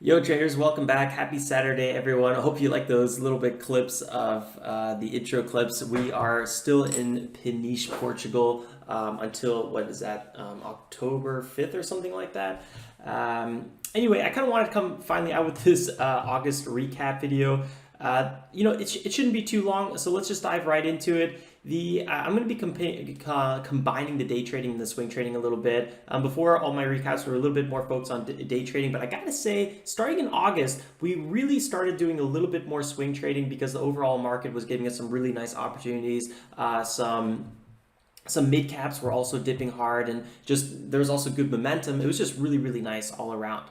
Yo traders, welcome back. Happy Saturday, everyone. I hope you like those little bit clips of the intro clips. We are still in Peniche, Portugal until, what is that, October 5th or something like that. Anyway, I kind of wanted to come finally out with this August recap video. It shouldn't be too long, so let's just dive right into it. I'm going to be combining the day trading and the swing trading a little bit. Before, all my recaps were a little bit more focused on day trading, but I gotta say, starting in August, we really started doing a little bit more swing trading because the overall market was giving us some really nice opportunities. Some mid caps were also dipping hard, and just there was also good momentum. It was just really nice all around.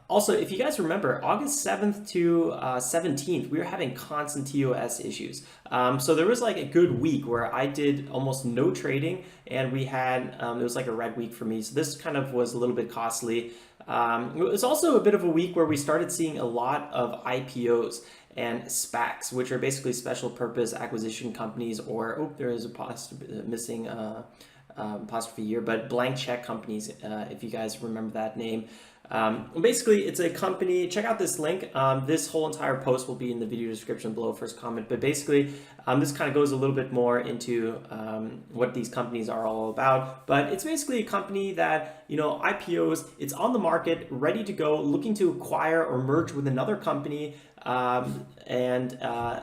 Also, if you guys remember, August 7th to 17th, we were having constant TOS issues. So there was like a good week where I did almost no trading, and we had, it was like a red week for me. So this kind of was a little bit costly. It was also a bit of a week where we started seeing a lot of IPOs and SPACs, which are basically special purpose acquisition companies, or, oh, there is a missing apostrophe here, but blank check companies, if you guys remember that name. Basically, it's a company. Check out this link. This whole entire post will be in the video description below, first comment. But basically, this kind of goes a little bit more into what these companies are all about. But it's basically a company that, IPOs, it's on the market, ready to go, looking to acquire or merge with another company, and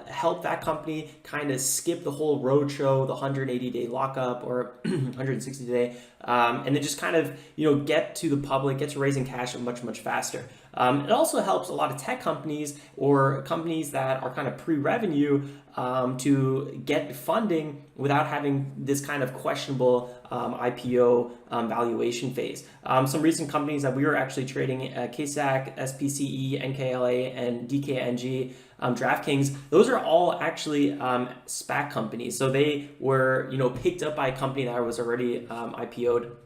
help that company kind of skip the whole roadshow, the 180-day lockup or 160-day, and then just kind of get to the public, get to raising cash much faster. It also helps a lot of tech companies or companies that are kind of pre-revenue to get funding without having this kind of questionable IPO valuation phase. Some recent companies that we were actually trading, KSAC, SPCE, NKLA, and DKNG, DraftKings, those are all actually SPAC companies. So they were picked up by a company that was already IPO'd.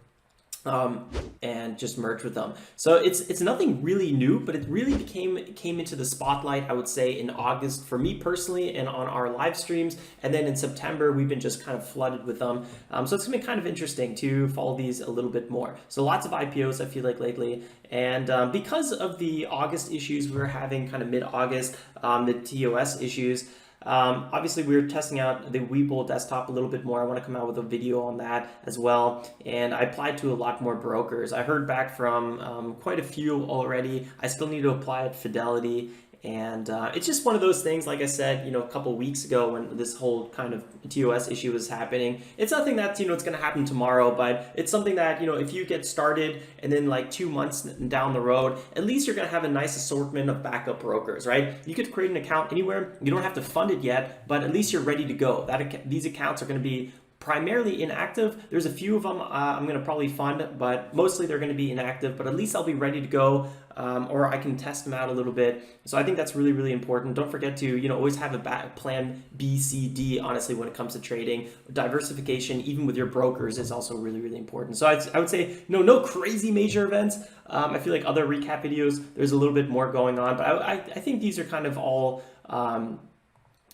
And just merged with them. So it's nothing really new, but it really came into the spotlight, I would say, in August for me personally and on our live streams. And then in September, we've been just kind of flooded with them. So it's gonna be kind of interesting to follow these a little bit more. So lots of IPOs, I feel like, lately. And because of the August issues we were having kind of mid-August, the TOS issues, obviously, we were testing out the Webull desktop a little bit more. I want to come out with a video on that as well. And I applied to a lot more brokers. I heard back from quite a few already. I still need to apply at Fidelity. And it's just one of those things, like I said, a couple weeks ago when this whole kind of TOS issue was happening. It's nothing that, it's going to happen tomorrow, but it's something that, if you get started and then like 2 months down the road, at least you're going to have a nice assortment of backup brokers, right? You could create an account anywhere. You don't have to fund it yet, but at least you're ready to go. These accounts are going to be primarily inactive. There's a few of them I'm going to probably fund, but mostly they're going to be inactive, but at least I'll be ready to go, or I can test them out a little bit. So I think that's really important. Don't forget to always have a plan B, C, D, honestly, when it comes to trading. Diversification, even with your brokers, is also really important. So I would say no crazy major events. I feel like other recap videos, there's a little bit more going on, but I think these are kind of all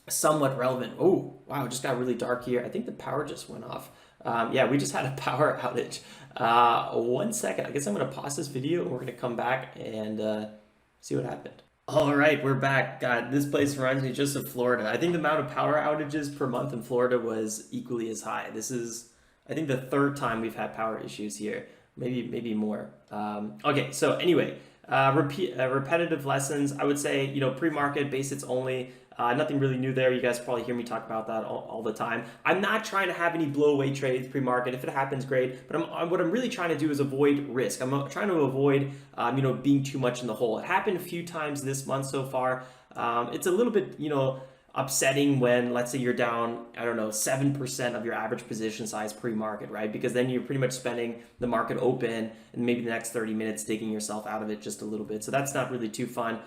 somewhat relevant. Oh, wow, it just got really dark here. I think the power just went off. Yeah, we just had a power outage. 1 second. I guess I'm going to pause this video and we're going to come back and see what happened. All right, we're back. God, this place reminds me just of Florida. I think the amount of power outages per month in Florida was equally as high. This is, I think, the third time we've had power issues here. Maybe more. Okay, so anyway, repetitive lessons. I would say, pre-market basics only. Nothing really new there. You guys probably hear me talk about that all the time. I'm not trying to have any blow away trades pre-market. If it happens, great. But what I'm really trying to do is avoid risk. I'm trying to avoid, being too much in the hole. It happened a few times this month so far. It's a little bit, upsetting when, let's say, you're down, I don't know, 7% of your average position size pre-market, right? Because then you're pretty much spending the market open and maybe the next 30 minutes digging yourself out of it just a little bit. So that's not really too fun.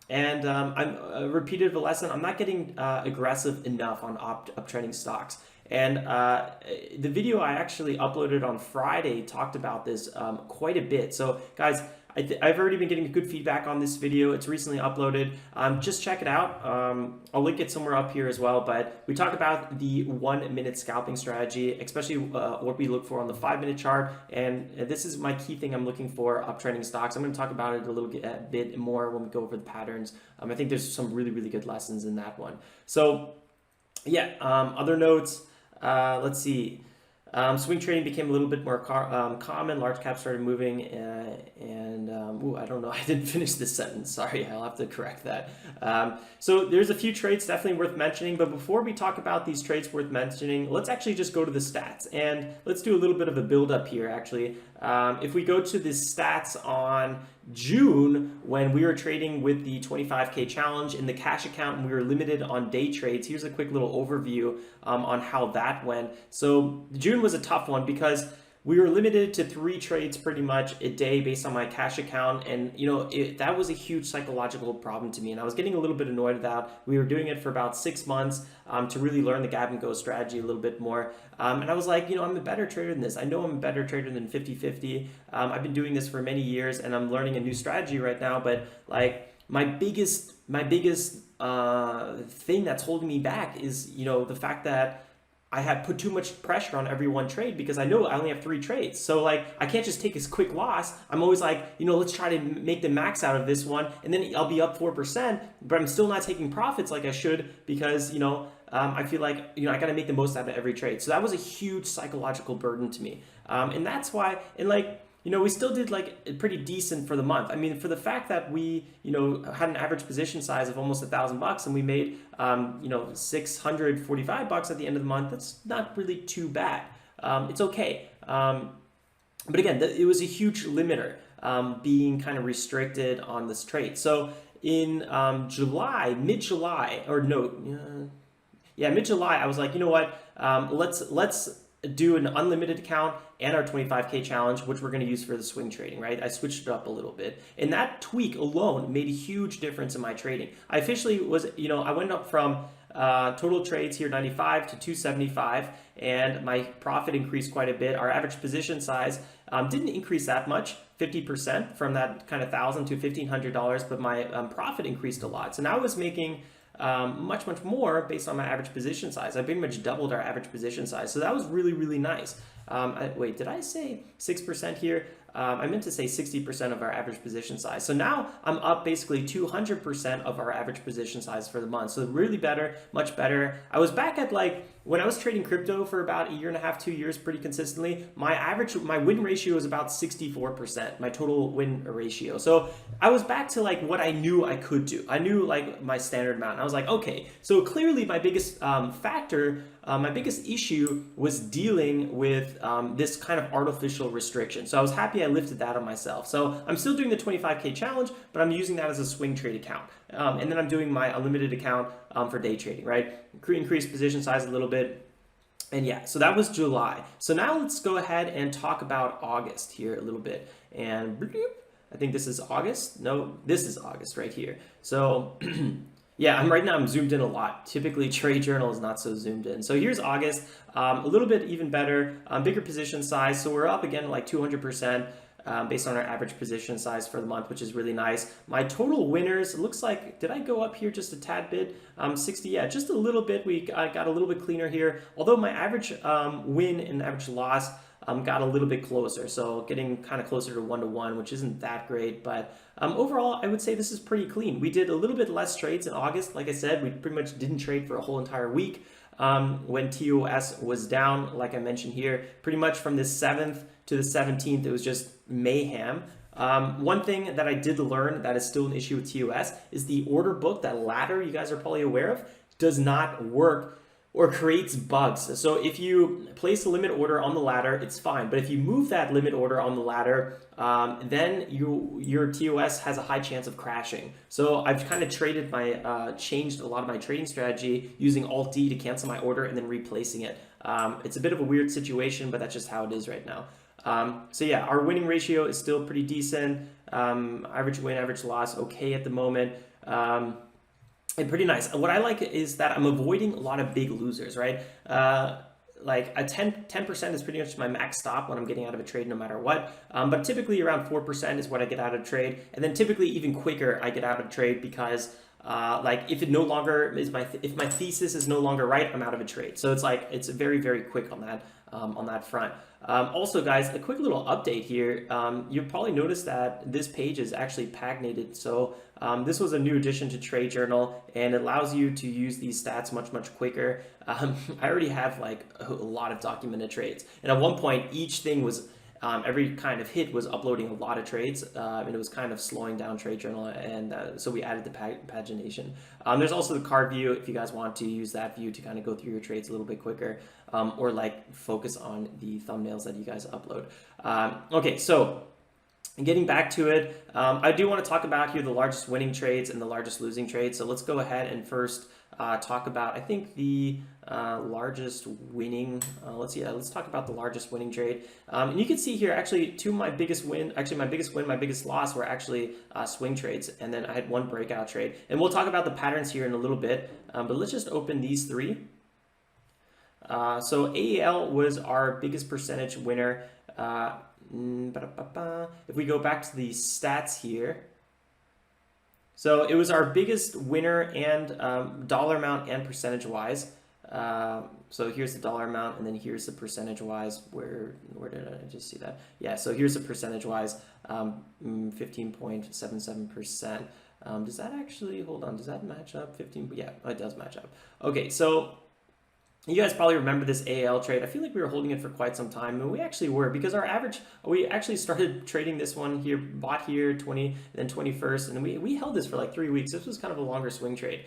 And I'm repeated a lesson. I'm not getting aggressive enough on uptrending stocks. And the video I actually uploaded on Friday talked about this quite a bit. So guys, I've already been getting good feedback on this video. It's recently uploaded. Just check it out. I'll link it somewhere up here as well. But we talk about the 1 minute scalping strategy, especially what we look for on the 5 minute chart. And this is my key thing I'm looking for uptrending stocks. I'm going to talk about it a bit more when we go over the patterns. I think there's some really, really good lessons in that one. So yeah, other notes. Let's see. Swing trading became a little bit more common. Large caps started moving, I don't know. I didn't finish this sentence. Sorry, I'll have to correct that. So there's a few trades definitely worth mentioning. But before we talk about these trades worth mentioning, let's actually just go to the stats and let's do a little bit of a build up here. Actually, if we go to the stats on June, when we were trading with the 25K challenge in the cash account and we were limited on day trades, here's a quick little overview on how that went. So June was a tough one because we were limited to 3 trades pretty much a day based on my cash account. And, that was a huge psychological problem to me. And I was getting a little bit annoyed at that. We were doing it for about 6 months to really learn the gap and go strategy a little bit more. And I was like, I'm a better trader than this. I know I'm a better trader than 50-50. I've been doing this for many years and I'm learning a new strategy right now. But like my biggest thing that's holding me back is, the fact that I had put too much pressure on every one trade because I know I only have 3 trades. So like, I can't just take a quick loss. I'm always like, let's try to make the max out of this one. And then I'll be up 4%, but I'm still not taking profits like I should because, I feel like, I got to make the most out of every trade. So that was a huge psychological burden to me. And that's why, we still did like pretty decent for the month. I mean, for the fact that we, had an average position size of almost $1,000 and we made, $645 at the end of the month, that's not really too bad. It's okay. But again, it was a huge limiter, being kind of restricted on this trade. So in mid-July, I was like, you know what, let's do an unlimited account and our 25K challenge, which we're going to use for the swing trading, right? I switched it up a little bit. And that tweak alone made a huge difference in my trading. I officially was, I went up from total trades here, 95 to 275, and my profit increased quite a bit. Our average position size didn't increase that much, 50% from that kind of $1,000 to $1,500, but my profit increased a lot. So now I was making much more based on my average position size. I pretty much doubled our average position size. So that was really, really nice. Wait, did I say 6% here? I meant to say 60% of our average position size. So now I'm up basically 200% of our average position size for the month. So really better, much better. I was back at when I was trading crypto for about 1.5 years, 2 years pretty consistently, my win ratio was about 64%, my total win ratio. So I was back to what I knew I could do. I knew my standard amount. And I was like, okay, so clearly my biggest my biggest issue was dealing with this kind of artificial restriction. So I was happy I lifted that on myself. So I'm still doing the 25K challenge, but I'm using that as a swing trade account. And then I'm doing my unlimited account for day trading, right? Increase position size a little bit. And yeah, so that was July. So now let's go ahead and talk about August here a little bit. And I think this is August. No, this is August right here. So yeah, right now I'm zoomed in a lot. Typically, Trade Journal is not so zoomed in. So here's August, a little bit even better, bigger position size. So we're up again 200% based on our average position size for the month, which is really nice. My total winners, it looks like, did I go up here just a tad bit? 60, yeah, just a little bit. I got a little bit cleaner here. Although my average win and average loss got a little bit closer. So getting kind of closer to 1-to-1, which isn't that great. But overall, I would say this is pretty clean. We did a little bit less trades in August. Like I said, we pretty much didn't trade for a whole entire week when TOS was down, like I mentioned here. Pretty much from the 7th to the 17th, it was just mayhem. One thing that I did learn that is still an issue with TOS is the order book, that ladder you guys are probably aware of, does not work or creates bugs. So if you place a limit order on the ladder, it's fine. But if you move that limit order on the ladder, then your TOS has a high chance of crashing. So I've kind of changed a lot of my trading strategy using Alt-D to cancel my order and then replacing it. It's a bit of a weird situation, but that's just how it is right now. So yeah, our winning ratio is still pretty decent. Average win, average loss, okay at the moment. And pretty nice. What I like is that I'm avoiding a lot of big losers, right? like a 10% is pretty much my max stop when I'm getting out of a trade no matter what. But typically around 4% is what I get out of trade. And then typically even quicker I get out of trade because like if it no longer is if my thesis is no longer right, I'm out of a trade. So it's like, it's very, very quick on that front. Also guys, a quick little update here. You'll probably notice that this page is actually paginated. So this was a new addition to Trade Journal, and it allows you to use these stats much, much quicker. I already have like a lot of documented trades. And at one point, each thing was, every kind of hit was uploading a lot of trades, and it was kind of slowing down Trade Journal, and so we added the pagination. There's also the card view if you guys want to use that view to kind of go through your trades a little bit quicker, or like focus on the thumbnails that you guys upload. Okay, so getting back to it, I do want to talk about here the largest winning trades and the largest losing trades. So let's go ahead and first talk about, I think, the largest winning, let's talk about the largest winning trade. And you can see here, actually, my biggest win, my biggest loss were actually swing trades. And then I had one breakout trade. And we'll talk about the patterns here in a little bit, but let's just open these three. So AEL was our biggest percentage winner. If we go back to the stats here, so it was our biggest winner and dollar amount and percentage wise. So here's the dollar amount, and then here's the percentage wise. Where did I just see that? Yeah, so here's the percentage wise, 15.77%. Does that actually, hold on, does that match up? 15, yeah, it does match up. Okay, so you guys probably remember this AL trade. I feel like we were holding it for quite some time, and we actually were, because our average, we actually started trading this one here, bought here 20, then 21st, and we held this for like 3 weeks. This was kind of a longer swing trade.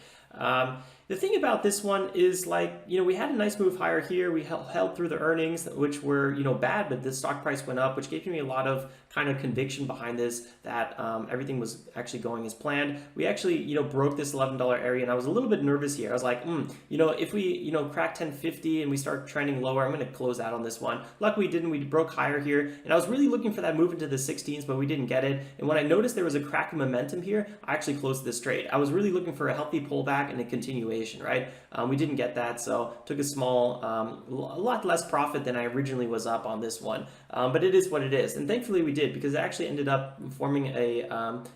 The thing about this one is, like, we had a nice move higher here. We held through the earnings, which were, bad, but the stock price went up, which gave me a lot of kind of conviction behind this, that everything was actually going as planned. We actually, broke this $11 area, and I was a little bit nervous here. I was like, if we, crack 1050 and we start trending lower, I'm going to close out on this one. Luckily we didn't. We broke higher here, and I was really looking for that move into the 16s, but we didn't get it. And when I noticed there was a crack in momentum here, I actually closed this trade. I was really looking for a healthy pullback and a continuation, right? We didn't get that, so took a small, a lot less profit than I originally was up on this one. But it is what it is, and thankfully we did, because it actually ended up forming a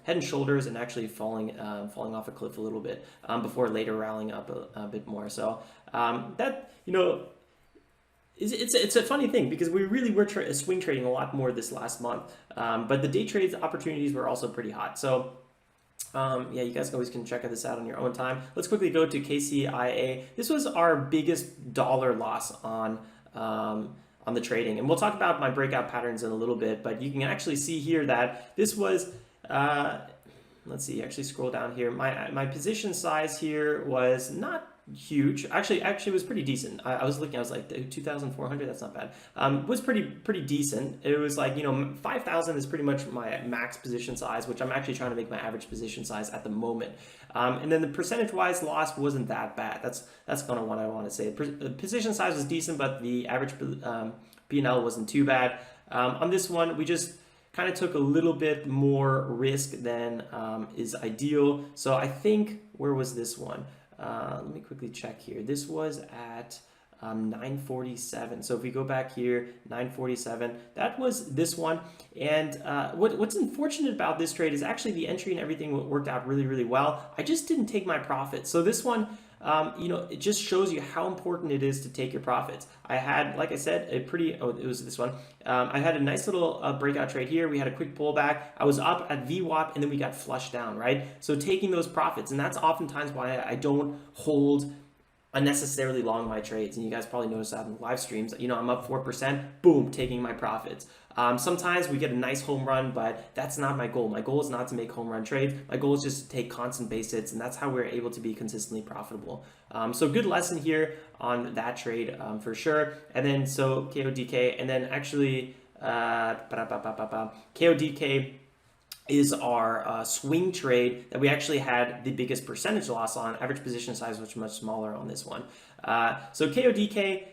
head and shoulders and actually falling off a cliff a little bit before later rallying up a bit more. So that, it's a funny thing, because we really were swing trading a lot more this last month, but the day trades opportunities were also pretty hot. So yeah, you guys always can check this out on your own time. Let's quickly go to KCIA. This was our biggest dollar loss on the trading, and we'll talk about my breakout patterns in a little bit, but you can actually see here that this was, let's see, actually scroll down here. My position size here was not huge. Actually it was pretty decent. I was looking, I was like 2,400, that's not bad. Was pretty decent. It was like, 5,000 is pretty much my max position size, which I'm actually trying to make my average position size at the moment. And then the percentage wise loss wasn't that bad. That's kind of what I want to say. The position size was decent, but the average P&L wasn't too bad. On this one, we just kind of took a little bit more risk than is ideal. So I think, where was this one? Let me quickly check here. This was at 947. So if we go back here, 947, that was this one. And what's unfortunate about this trade is actually the entry and everything worked out really, really well. I just didn't take my profits. So this one, it just shows you how important it is to take your profits. I had, like I said, it was this one. I had a nice little breakout trade here. We had a quick pullback. I was up at Vwap, and then we got flushed down, right? So taking those profits, and that's oftentimes why I don't hold unnecessarily long my trades. And you guys probably noticed that in live streams. I'm up 4%, boom, taking my profits. Sometimes we get a nice home run, but that's not my goal. My goal is not to make home run trades. My goal is just to take constant base hits, and that's how we're able to be consistently profitable. So good lesson here on that trade for sure. And then so KODK, and then actually KODK is our swing trade that we actually had the biggest percentage loss on. Average position size was much smaller on this one. So KODK,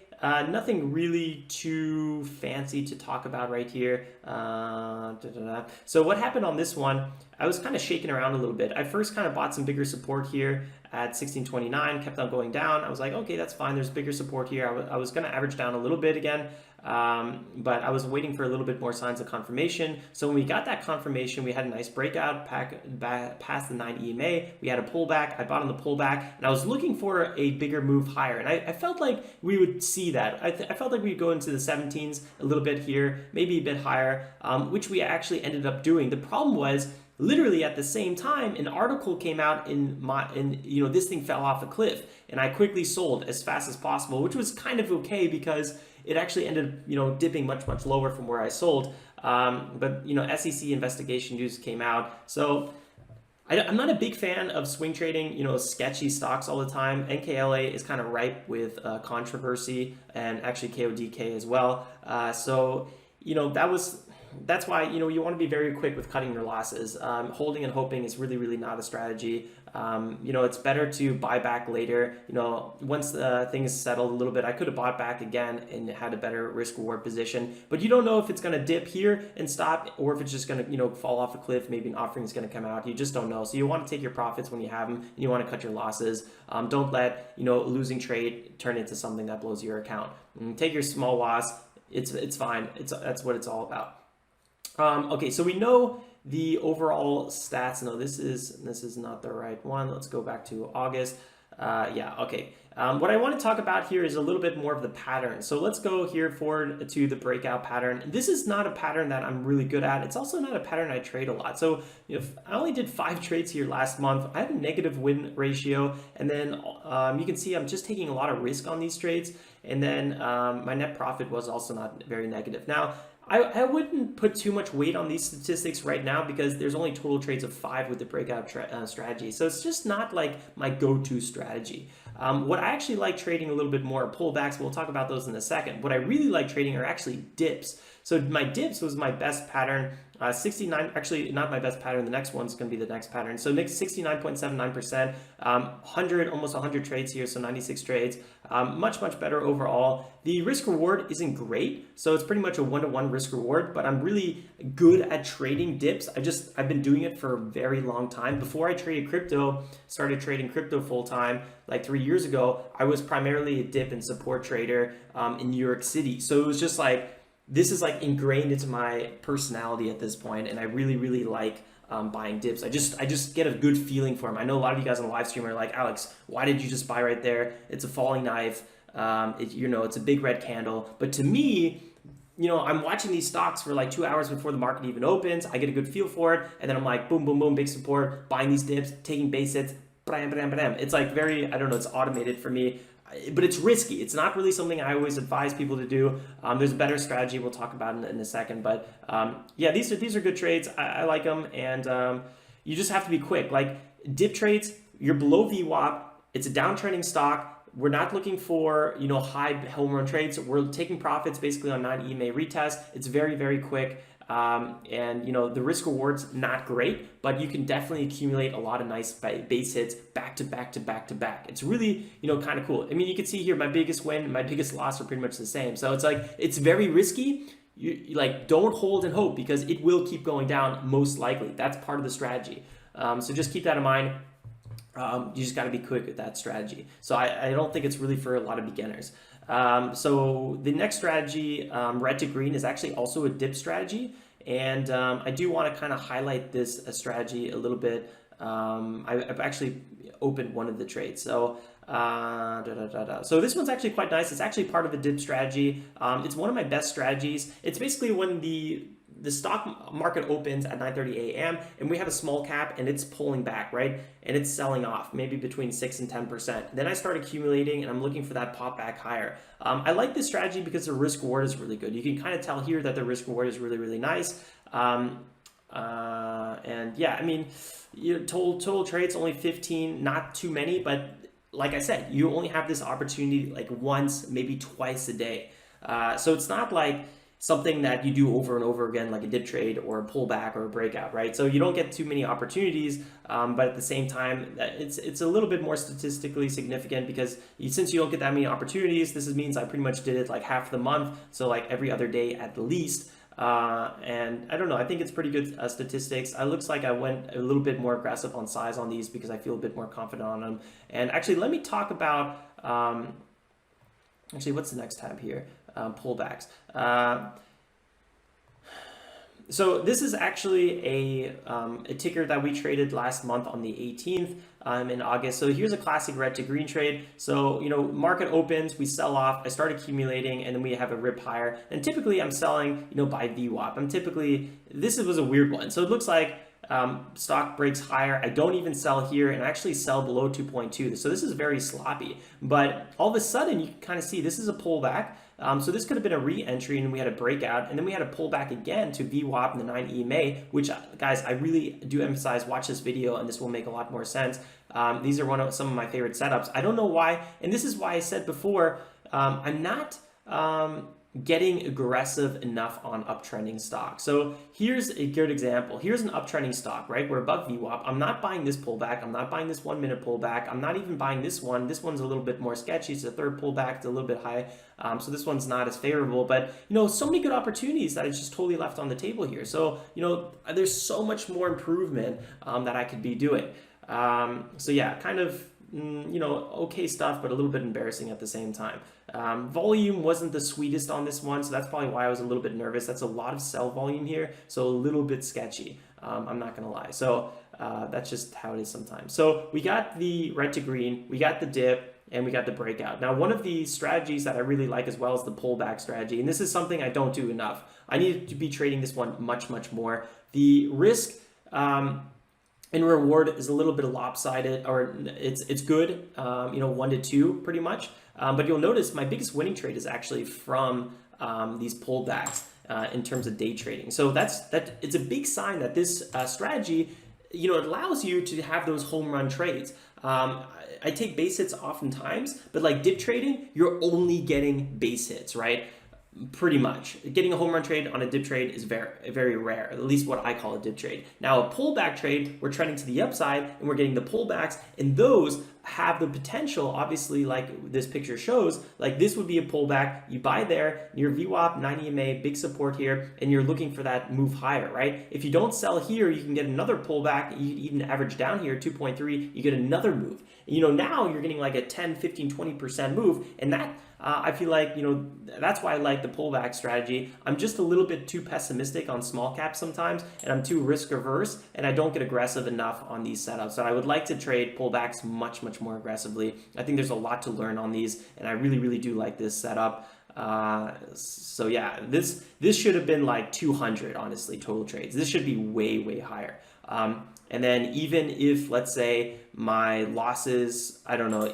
nothing really too fancy to talk about right here. So what happened on this one, I was kind of shaking around a little bit. I first kind of bought some bigger support here at 16.29, kept on going down. I was like, okay, that's fine. There's bigger support here. I was going to average down a little bit again, but I was waiting for a little bit more signs of confirmation. So when we got that confirmation, we had a nice breakout past the 9 EMA. We had a pullback. I bought on the pullback, and I was looking for a bigger move higher. And I felt like we would see that. I felt like we'd go into the 17s a little bit here, maybe a bit higher, which we actually ended up doing. The problem was, literally at the same time, an article came out and this thing fell off a cliff, and I quickly sold as fast as possible, which was kind of okay because it actually ended dipping much lower from where I sold. But SEC investigation news came out, so I'm not a big fan of swing trading, sketchy stocks all the time. NKLA is kind of ripe with controversy, and actually KODK as well. That's why you want to be very quick with cutting your losses. Holding and hoping is really not a strategy. It's better to buy back later. Once things settled a little bit, I could have bought back again and had a better risk reward position. But you don't know if it's going to dip here and stop, or if it's just going to fall off a cliff. Maybe an offering is going to come out. You just don't know. So you want to take your profits when you have them, and you want to cut your losses. Don't let a losing trade turn into something that blows your account. Take your small loss. It's fine. That's what it's all about. Okay, so we know the overall stats. No, this is not the right one. Let's go back to August. Yeah, okay. What I want to talk about here is a little bit more of the pattern. So let's go here forward to the breakout pattern. This is not a pattern that I'm really good at. It's also not a pattern I trade a lot. So if I only did 5 trades here last month, I have a negative win ratio, and then you can see I'm just taking a lot of risk on these trades, and then my net profit was also not very negative. Now, I wouldn't put too much weight on these statistics right now because there's only total trades of 5 with the breakout strategy. So it's just not like my go-to strategy. What I actually like trading a little bit more are pullbacks. We'll talk about those in a second. What I really like trading are actually dips. So my dips was my best pattern. 69, actually not my best pattern. The next one's going to be the next pattern. So next 69.79%, almost 100 trades here. So 96 trades, much better overall. The risk reward isn't great. So it's pretty much a 1-to-1 risk reward, but I'm really good at trading dips. I've been doing it for a very long time. Before I started trading crypto full time, like 3 years ago, I was primarily a dip and support trader in New York City. So it was just like, this is like ingrained into my personality at this point, and I really like buying dips. I just get a good feeling for them. I know a lot of you guys on the live stream are like, Alex, why did you just buy right there? It's a falling knife. It's a big red candle. But to me, I'm watching these stocks for like 2 hours before the market even opens. I get a good feel for it, and then I'm like, boom, big support, buying these dips, taking base hits, bam. It's like very, I don't know, it's automated for me. But it's risky. It's not really something I always advise people to do. There's a better strategy we'll talk about in a second. But yeah, these are good trades. I like them, and you just have to be quick. Like dip trades, you're below Vwap. It's a downtrending stock. We're not looking for high home run trades. We're taking profits basically on 9 EMA retest. It's very quick. And the risk reward's not great, but you can definitely accumulate a lot of nice base hits back to back. It's really, kind of cool. I mean, you can see here, my biggest win and my biggest loss are pretty much the same. So it's like, it's very risky. You like, don't hold and hope because it will keep going down most likely. That's part of the strategy. So just keep that in mind. You just got to be quick with that strategy. So I don't think it's really for a lot of beginners. So the next strategy, red to green, is actually also a dip strategy. And I do want to kind of highlight this strategy a little bit. I've actually opened one of the trades. So so this one's actually quite nice. It's actually part of a dip strategy. It's one of my best strategies. It's basically when the stock market opens at 9:30 a.m. and we have a small cap and it's pulling back, right? And it's selling off maybe between 6 and 10%. Then I start accumulating and I'm looking for that pop back higher. I like this strategy because the risk reward is really good. You can kind of tell here that the risk reward is really nice. And yeah, I mean, total trades only 15, not too many, but like I said, you only have this opportunity like once, maybe twice a day. So it's not like something that you do over and over again, like a dip trade or a pullback or a breakout, right? So you don't get too many opportunities, but at the same time, it's a little bit more statistically significant because since you don't get that many opportunities, this means I pretty much did it like half the month, so like every other day at the least. And I don't know, I think it's pretty good statistics. It looks like I went a little bit more aggressive on size on these because I feel a bit more confident on them. And actually, let me talk about, actually, what's the next tab here? Pullbacks. So this is actually a ticker that we traded last month on the 18th in August. So here's a classic red to green trade. So, market opens, we sell off, I start accumulating, and then we have a rip higher. And typically I'm selling, by Vwap. This was a weird one. So it looks like stock breaks higher. I don't even sell here and actually sell below 2.2. So this is very sloppy. But all of a sudden you can kind of see this is a pullback. So this could have been a re-entry and we had a breakout, and then we had a pullback again to Vwap and the 9 EMA, which, guys, I really do emphasize, watch this video and this will make a lot more sense. These are some of my favorite setups. I don't know why, and this is why I said before, I'm not getting aggressive enough on uptrending stock. So here's a good example. Here's an uptrending stock, right? We're above Vwap. I'm not buying this pullback. I'm not buying this 1 minute pullback. I'm not even buying this one. This one's a little bit more sketchy. It's a third pullback. It's a little bit high. So this one's not as favorable, but so many good opportunities that I just totally left on the table here. So, there's so much more improvement that I could be doing. So yeah, kind of, okay stuff, but a little bit embarrassing at the same time. Volume wasn't the sweetest on this one, so that's probably why I was a little bit nervous. That's a lot of sell volume here, so a little bit sketchy. I'm not gonna lie. So that's just how it is sometimes. So we got the red to green, we got the dip, and we got the breakout. Now, one of the strategies that I really like as well is the pullback strategy, and this is something I don't do enough. I need to be trading this one much, much more. The risk and reward is a little bit lopsided, or it's good, 1 to 2 pretty much. But you'll notice my biggest winning trade is actually from these pullbacks in terms of day trading. So it's a big sign that this strategy, it allows you to have those home run trades. I take base hits oftentimes, but like dip trading, you're only getting base hits, right? Pretty much. Getting a home run trade on a dip trade is very, very rare, at least what I call a dip trade. Now, a pullback trade, we're trending to the upside and we're getting the pullbacks, and those have the potential, obviously, like this picture shows, like this would be a pullback. You buy there, near Vwap, 9 EMA, big support here, and you're looking for that move higher, right? If you don't sell here, you can get another pullback. You even average down here, 2.3, you get another move. Now you're getting like a 10, 15, 20% move, and that, I feel like, that's why I like the pullback strategy. I'm just a little bit too pessimistic on small caps sometimes, and I'm too risk averse, and I don't get aggressive enough on these setups. So I would like to trade pullbacks much, much more aggressively. I think there's a lot to learn on these, and I really, really do like this setup. So yeah, this should have been like 200, honestly, total trades. This should be way, way higher. And then even if, let's say, my losses, I don't know,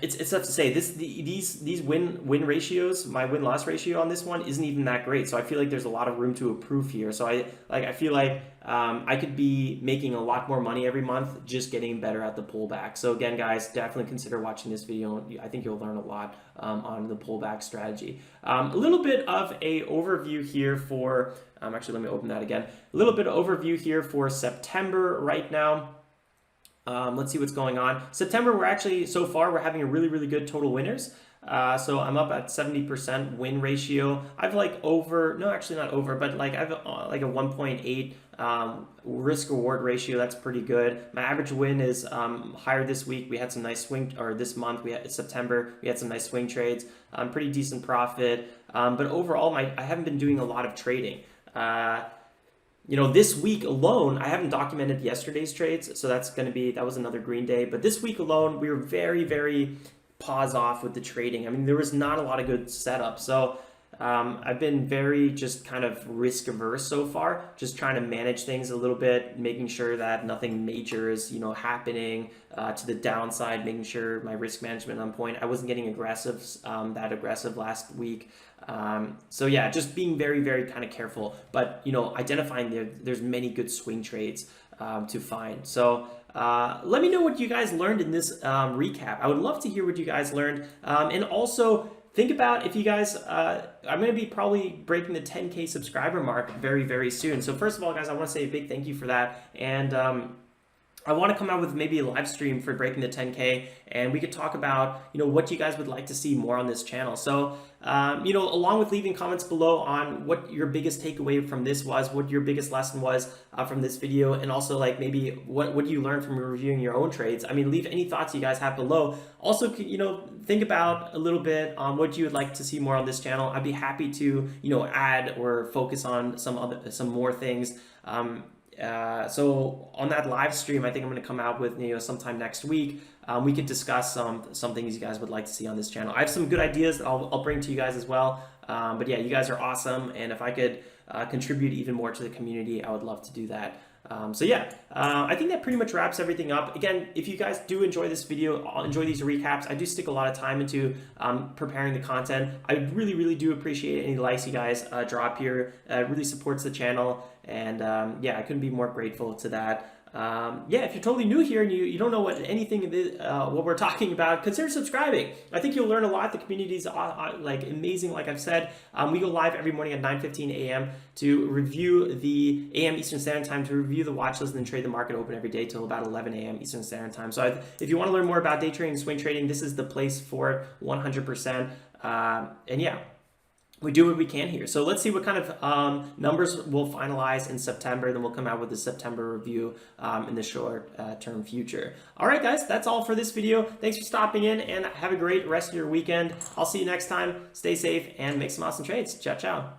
it's tough to say. These win ratios, my win-loss ratio on this one isn't even that great. So I feel like there's a lot of room to improve here. So I feel like I could be making a lot more money every month just getting better at the pullback. So again, guys, definitely consider watching this video. I think you'll learn a lot on the pullback strategy. A little bit of a overview here for, actually, let me open that again. A little bit of overview here for September right now. Let's see what's going on. September, so far, we're having a really, really good total winners. So I'm up at 70% win ratio. I've like no, actually not over, but like I've like a 1.8 risk reward ratio. That's pretty good. My average win is higher this week. We had some nice this month, September, we had some nice swing trades, pretty decent profit. But overall, I haven't been doing a lot of trading. This week alone, I haven't documented yesterday's trades, so that was another green day. But this week alone, we were very, very pause off with the trading. I mean, there was not a lot of good setup. So I've been very just kind of risk averse so far, just trying to manage things a little bit, making sure that nothing major is, happening to the downside, making sure my risk management on point. I wasn't getting that aggressive last week. So yeah, just being very, very kind of careful, but identifying there's many good swing trades to find. So let me know what you guys learned in this recap. I would love to hear what you guys learned, and also think about if you guys, I'm going to be probably breaking the 10K subscriber mark very, very soon. So first of all, guys, I want to say a big thank you for that, and I want to come out with maybe a live stream for breaking the 10K, and we could talk about, what you guys would like to see more on this channel. So, along with leaving comments below on what your biggest takeaway from this was, what your biggest lesson was from this video, and also like maybe what do you learn from reviewing your own trades. I mean, leave any thoughts you guys have below. Also, think about a little bit on what you would like to see more on this channel. I'd be happy to, add or focus on some more things. So on that live stream, I think I'm going to come out with, sometime next week. We could discuss some things you guys would like to see on this channel. I have some good ideas that I'll bring to you guys as well. But yeah, you guys are awesome. And if I could contribute even more to the community, I would love to do that. So yeah, I think that pretty much wraps everything up. Again, if you guys do enjoy this video, enjoy these recaps, I do stick a lot of time into preparing the content. I really, really do appreciate any likes you guys drop here. It really supports the channel. And yeah, I couldn't be more grateful to that. Yeah, if you're totally new here and you don't know what we're talking about, consider subscribing. I think you'll learn a lot. The community is like amazing. Like I've said, we go live every morning at 9:15 a.m. to review the a.m. Eastern Standard Time, to review the watch list and then trade the market open every day till about 11 a.m. Eastern Standard Time. So if you want to learn more about day trading and swing trading, this is the place for it 100%. And yeah, we do what we can here. So let's see what kind of numbers we'll finalize in September. Then we'll come out with the September review in the short term future. All right, guys, that's all for this video. Thanks for stopping in and have a great rest of your weekend. I'll see you next time. Stay safe and make some awesome trades. Ciao, ciao.